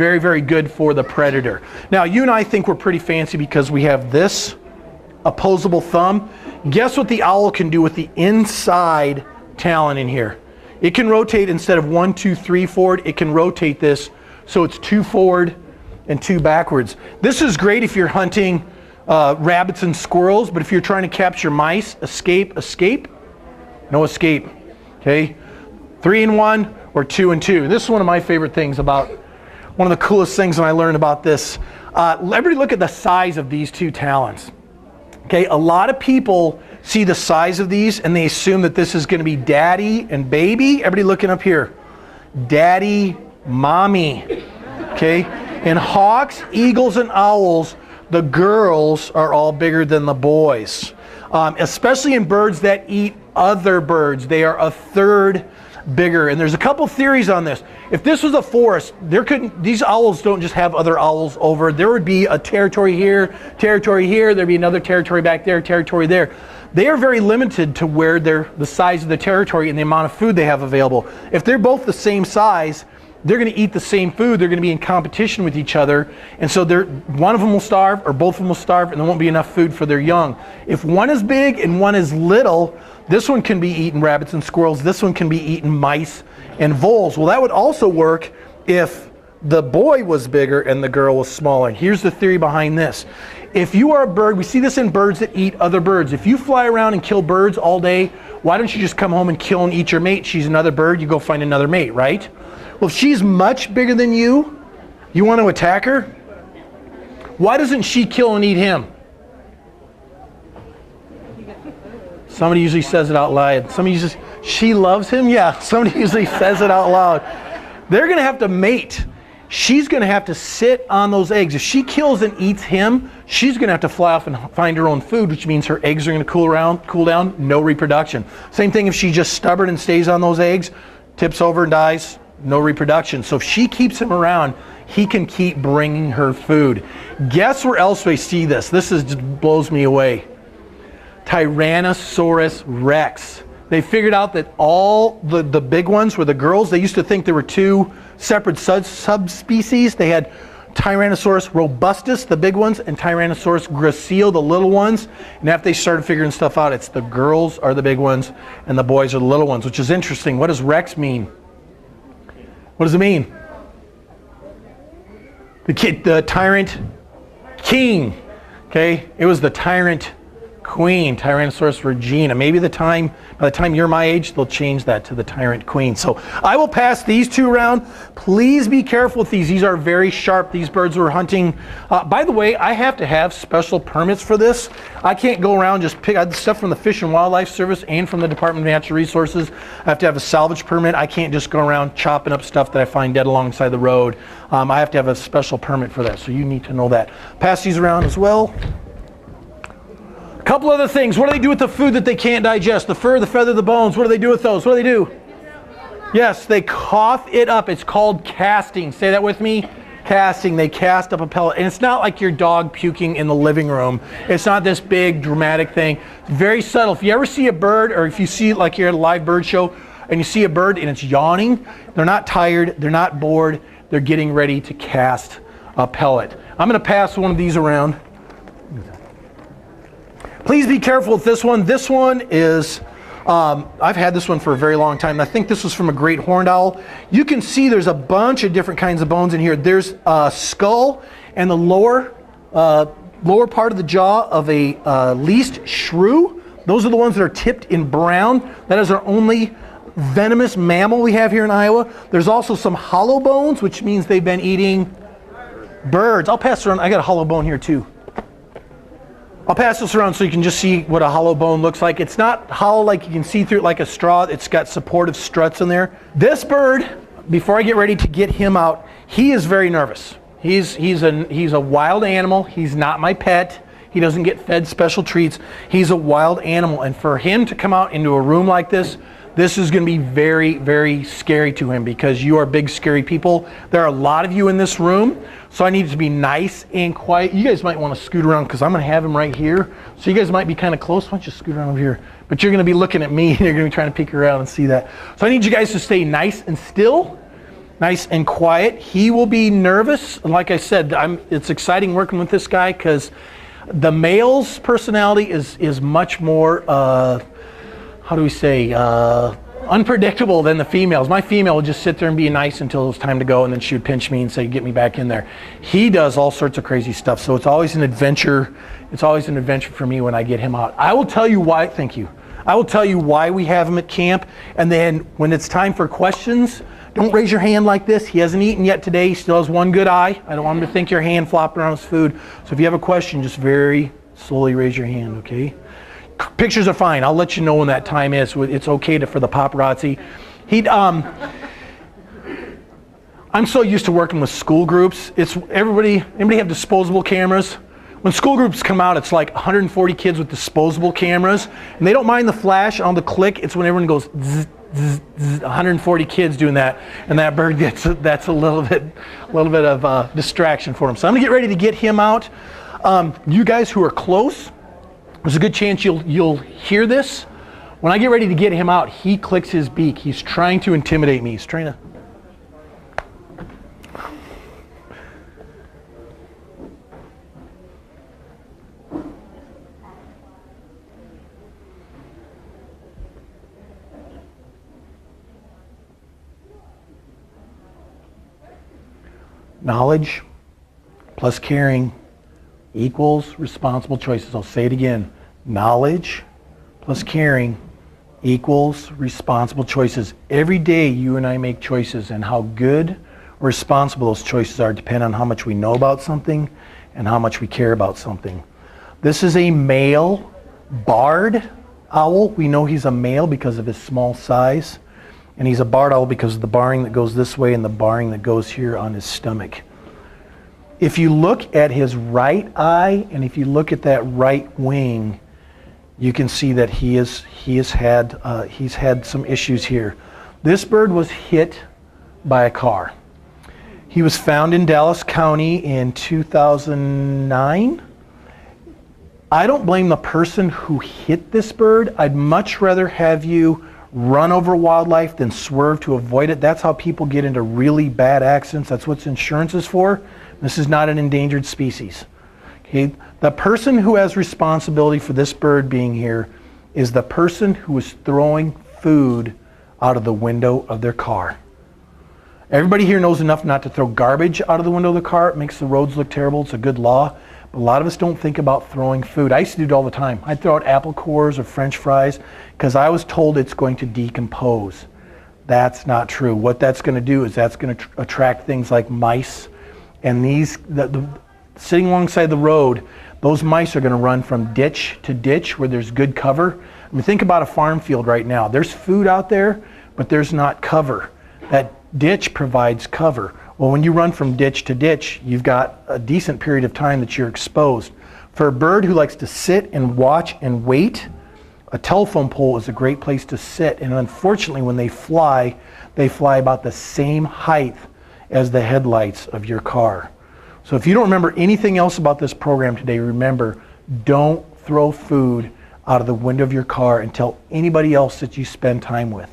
Very, very good for the predator. Now, you and I think we're pretty fancy because we have this opposable thumb. Guess what the owl can do with the inside talon in here? It can rotate, instead of 1, 2, 3 forward, it can rotate this so it's 2 forward and 2 backwards. This is great if you're hunting rabbits and squirrels, but if you're trying to capture mice, escape, no escape. Okay, 3 and 1 or 2 and 2. This is one of my favorite things about, one of the coolest things when I learned about this. Everybody look at the size of these 2 talons. Okay, a lot of people see the size of these and they assume that this is going to be daddy and baby. Everybody looking up here. Daddy, mommy. Okay, in hawks, eagles, and owls, the girls are all bigger than the boys. Especially in birds that eat other birds. They are a third bigger. And there's a couple theories on this. If this was a forest, these owls don't just have other owls over. There would be a territory here, there'd be another territory back there, territory there. They are very limited to where the size of the territory and the amount of food they have available. If they're both the same size, they're going to eat the same food. They're going to be in competition with each other. And so one of them will starve, or both of them will starve, and there won't be enough food for their young. If one is big and one is little, this one can be eating rabbits and squirrels. This one can be eating mice and voles. Well, that would also work if the boy was bigger and the girl was smaller. And here's the theory behind this. If you are a bird, we see this in birds that eat other birds. If you fly around and kill birds all day, why don't you just come home and kill and eat your mate? She's another bird, you go find another mate, right? Well, if she's much bigger than you want to attack her? Why doesn't she kill and eat him? Somebody usually says it out loud. Somebody usually, she loves him? Yeah, somebody usually says it out loud. They're going to have to mate. She's going to have to sit on those eggs. If she kills and eats him, she's going to have to fly off and find her own food, which means her eggs are going to cool down, no reproduction. Same thing if she's just stubborn and stays on those eggs, tips over and dies, no reproduction. So if she keeps him around, he can keep bringing her food. Guess where else we see this? This just blows me away. Tyrannosaurus Rex. They figured out that all the big ones were the girls. They used to think there were 2 separate subspecies. They had Tyrannosaurus robustus, the big ones, and Tyrannosaurus gracile, the little ones. And after they started figuring stuff out, it's the girls are the big ones and the boys are the little ones, which is interesting. What does Rex mean? What does it mean? The tyrant king. Okay, it was the tyrant queen, Tyrannosaurus regina. Maybe by the time you're my age, they'll change that to the tyrant queen. So I will pass these 2 around. Please be careful with these. These are very sharp. These birds were hunting. By the way, I have to have special permits for this. I can't go around just pick stuff from the Fish and Wildlife Service and from the Department of Natural Resources. I have to have a salvage permit. I can't just go around chopping up stuff that I find dead alongside the road. I have to have a special permit for that. So you need to know that. Pass these around as well. A couple other things. What do they do with the food that they can't digest? The fur, the feather, the bones. What do they do with those? What do they do? Yes, they cough it up. It's called casting. Say that with me. Casting. They cast up a pellet. And it's not like your dog puking in the living room. It's not this big dramatic thing. It's very subtle. If you ever see a bird, or if you see like you're at a live bird show and you see a bird and it's yawning, they're not tired, they're not bored, they're getting ready to cast a pellet. I'm going to pass one of these around. Please be careful with this one. This one is, I've had this one for a very long time. I think this was from a great horned owl. You can see there's a bunch of different kinds of bones in here. There's a skull and the lower part of the jaw of a least shrew. Those are the ones that are tipped in brown. That is our only venomous mammal we have here in Iowa. There's also some hollow bones, which means they've been eating birds. I'll pass around. I got a hollow bone here too. I'll pass this around so you can just see what a hollow bone looks like. It's not hollow like you can see through it like a straw. It's got supportive struts in there. This bird, before I get ready to get him out, he is very nervous. He's a wild animal. He's not my pet. He doesn't get fed special treats. He's a wild animal. And for him to come out into a room like this is going to be very, very scary to him because you are big, scary people. There are a lot of you in this room, so I need it to be nice and quiet. You guys might want to scoot around because I'm going to have him right here. So you guys might be kind of close. Why don't you scoot around over here? But you're going to be looking at me and you're going to be trying to peek around and see that. So I need you guys to stay nice and still Nice and quiet. He will be nervous. Like I said, it's exciting working with this guy because the male's personality is much more, how do we say, unpredictable than the females. My female would just sit there and be nice until it was time to go, and then she would pinch me and say, get me back in there. He does all sorts of crazy stuff, so it's always an adventure. It's always an adventure for me when I get him out. I will tell you why, thank you. I will tell you why we have him at camp, and then when it's time for questions, don't raise your hand like this. He hasn't eaten yet today. He still has one good eye. I don't want him to think your hand flopping around his food. So if you have a question, just very slowly raise your hand, okay? Pictures are fine. I'll let you know when that time is. It's okay for the paparazzi. I'm so used to working with school groups. Anybody have disposable cameras? When school groups come out, it's like 140 kids with disposable cameras, and they don't mind the flash on the click. It's when everyone goes zzz, zzz, zzz, 140 kids doing that, and that bird that's a little bit of distraction for him. So I'm gonna get ready to get him out. You guys who are close, there's a good chance you'll hear this. When I get ready to get him out, he clicks his beak. He's trying to intimidate me. He's trying to. Knowledge plus caring equals responsible choices. I'll say it again. Knowledge plus caring equals responsible choices. Every day you and I make choices, and how good or responsible those choices are depend on how much we know about something and how much we care about something. This is a male barred owl. We know he's a male because of his small size. And he's a barred owl because of the barring that goes this way and the barring that goes here on his stomach. If you look at his right eye and if you look at that right wing, you can see that he's had some issues here. This bird was hit by a car. He was found in Dallas County in 2009. I don't blame the person who hit this bird. I'd much rather have you run over wildlife than swerve to avoid it. That's how people get into really bad accidents. That's what insurance is for. This is not an endangered species. Okay? The person who has responsibility for this bird being here is the person who is throwing food out of the window of their car. Everybody here knows enough not to throw garbage out of the window of the car. It makes the roads look terrible. It's a good law. But a lot of us don't think about throwing food. I used to do it all the time. I'd throw out apple cores or French fries because I was told it's going to decompose. That's not true. What that's going to do is that's going to attract things like mice. And sitting alongside the road, those mice are going to run from ditch to ditch where there's good cover. I mean, think about a farm field right now. There's food out there, but there's not cover. That ditch provides cover. Well, when you run from ditch to ditch, you've got a decent period of time that you're exposed. For a bird who likes to sit and watch and wait, a telephone pole is a great place to sit. And unfortunately, when they fly about the same height as the headlights of your car. So if you don't remember anything else about this program today, remember, don't throw food out of the window of your car and tell anybody else that you spend time with.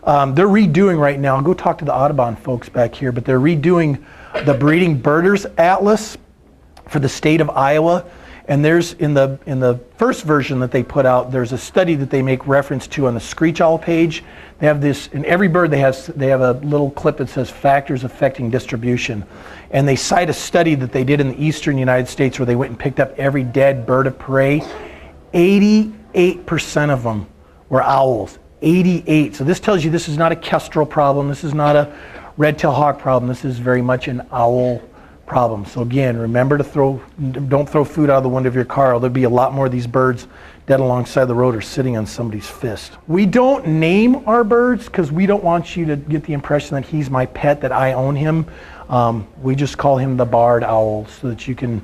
They're redoing right now, I'll go talk to the Audubon folks back here, but they're redoing the Breeding Birders Atlas for the state of Iowa. And there's, in the first version that they put out, there's a study that they make reference to on the Screech Owl page. They have this, in every bird they have a little clip that says factors affecting distribution. And they cite a study that they did in the eastern United States where they went and picked up every dead bird of prey. 88% of them were owls. 88. So this tells you this is not a kestrel problem. This is not a red-tailed hawk problem. This is very much an owl problem. So again, remember to don't throw food out of the window of your car. There'll be a lot more of these birds dead alongside the road or sitting on somebody's fist. We don't name our birds because we don't want you to get the impression that he's my pet, that I own him. We just call him the barred owl so that you can,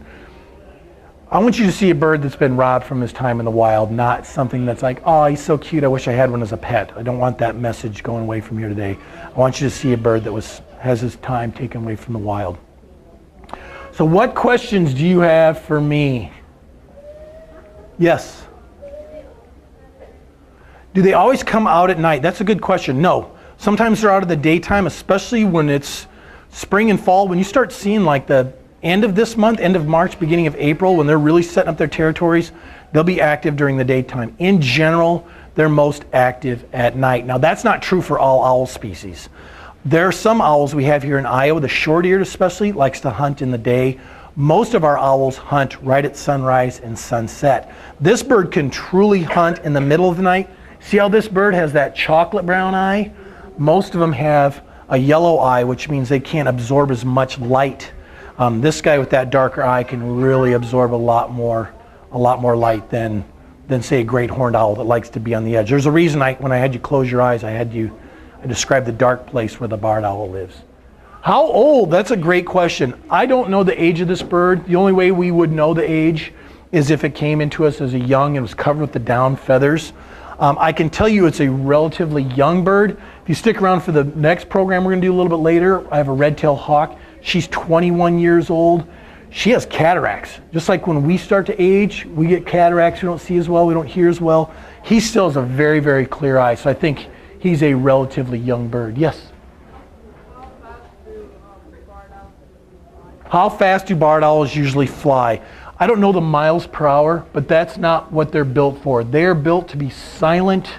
I want you to see a bird that's been robbed from his time in the wild, not something that's like, oh, he's so cute, I wish I had one as a pet. I don't want that message going away from here today. I want you to see a bird that has his time taken away from the wild. So what questions do you have for me? Yes? Do they always come out at night? That's a good question. No. Sometimes they're out of the daytime, especially when it's spring and fall. When you start seeing like the end of this month, end of March, beginning of April, when they're really setting up their territories, they'll be active during the daytime. In general, they're most active at night. Now, that's not true for all owl species. There are some owls we have here in Iowa, the short-eared especially, likes to hunt in the day. Most of our owls hunt right at sunrise and sunset. This bird can truly hunt in the middle of the night. See how this bird has that chocolate brown eye? Most of them have a yellow eye, which means they can't absorb as much light. This guy with that darker eye can really absorb a lot more light than say a great horned owl that likes to be on the edge. There's a reason when I had you close your eyes, I described the dark place where the barred owl lives. How old? That's a great question. I don't know the age of this bird. The only way we would know the age is if it came into us as a young and was covered with the down feathers. I can tell you it's a relatively young bird. If you stick around for the next program we're going to do a little bit later, I have a red-tailed hawk. She's 21 years old. She has cataracts. Just like when we start to age, we get cataracts. We don't see as well. We don't hear as well. He still has a very, very clear eye. So I think he's a relatively young bird. Yes? How fast do barred owls usually fly? I don't know the miles per hour, but that's not what they're built for. They're built to be silent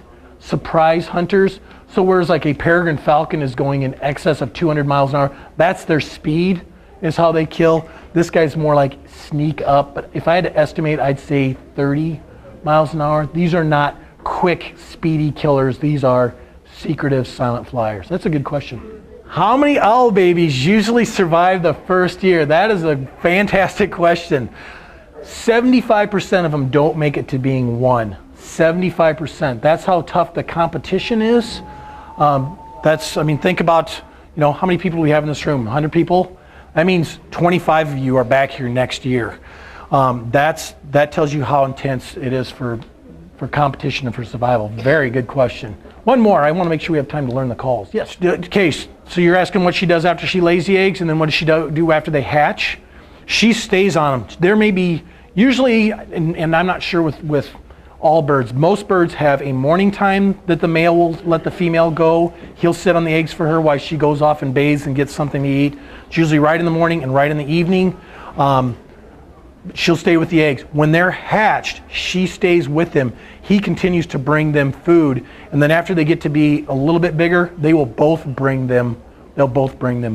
surprise hunters. So whereas like a peregrine falcon is going in excess of 200 miles an hour, that's their speed, is how they kill. This guy's more like sneak up, but if I had to estimate, I'd say 30 miles an hour. These are not quick, speedy killers. These are secretive, silent flyers. That's a good question. How many owl babies usually survive the first year? That is a fantastic question. 75% of them don't make it to being one. 75%. That's how tough the competition is. Think about, how many people we have in this room? 100 people? That means 25 of you are back here next year. That tells you how intense it is for competition and for survival. Very good question. One more. I want to make sure we have time to learn the calls. Yes. Okay, so you're asking what she does after she lays the eggs, and then what does she do after they hatch? She stays on them. There may be, usually, and I'm not sure with all birds, most birds have a morning time that the male will let the female go. He'll sit on the eggs for her while she goes off and bathes and gets something to eat. It's usually right in the morning and right in the evening. She'll stay with the eggs. When they're hatched, she stays with them. He continues to bring them food, and then after they get to be a little bit bigger, they'll both bring them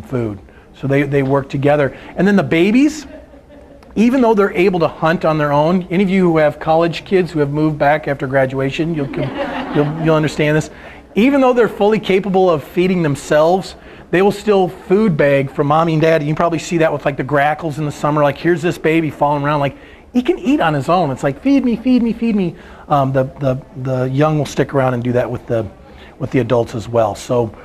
food. So they work together. And then the babies, even though they're able to hunt on their own, any of you who have college kids who have moved back after graduation, you'll understand this. Even though they're fully capable of feeding themselves, they will still food bag from mommy and daddy. You can probably see that with like the grackles in the summer. Like, here's this baby falling around. Like, he can eat on his own. It's like, feed me, feed me, feed me. The young will stick around and do that with the adults as well. So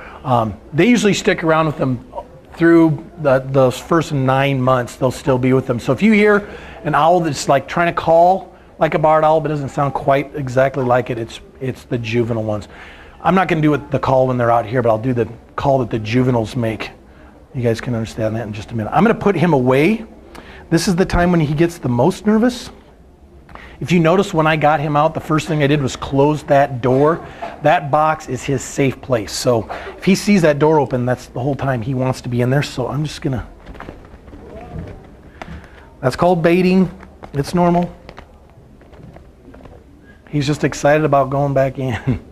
they usually stick around with them through those first 9 months. They'll still be with them. So if you hear an owl that's like trying to call like a barred owl but doesn't sound quite exactly like it, it's the juvenile ones. I'm not going to do the call when they're out here, but I'll do the call that the juveniles make. You guys can understand that in just a minute. I'm going to put him away. This is the time when he gets the most nervous. If you notice, when I got him out, the first thing I did was close that door. That box is his safe place. So if he sees that door open, that's the whole time he wants to be in there. So I'm just going to... That's called baiting. It's normal. He's just excited about going back in.